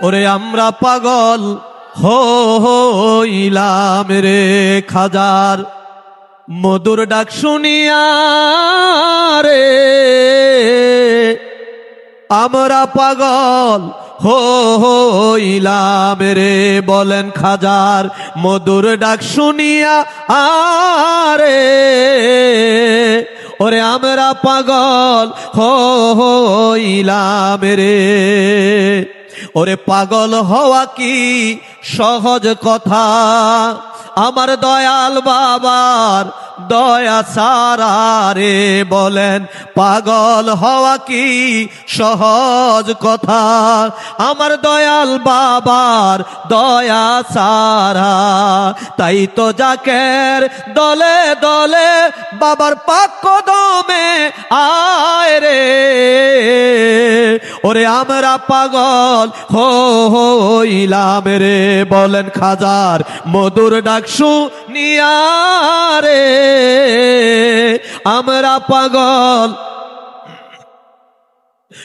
ওরে আমরা পাগল হইলাম রে খাজার মধুর ডাক শুনিয়া রে, আমরা পাগল হইলাম রে। বলেন খাজার মধুর ডাক শুনিয়া আরে, ওরে আমরা পাগল হইলাম রে। ওরে পাগল হওয়া কি সহজ কথা, আমার দয়াল বাবার দয়া সারা রে। বলেন পাগল হওয়া কি সহজ কথা, আমার দয়াল বাবার দয়া সারা। তাই তো জাকের দলে দলে বাবার পাক কদমে আয় রে, ওরে আমরা পাগল হইলাম রে। বলেন খাজার মধুর ডাক শুনিয়া রে, আমরা পাগল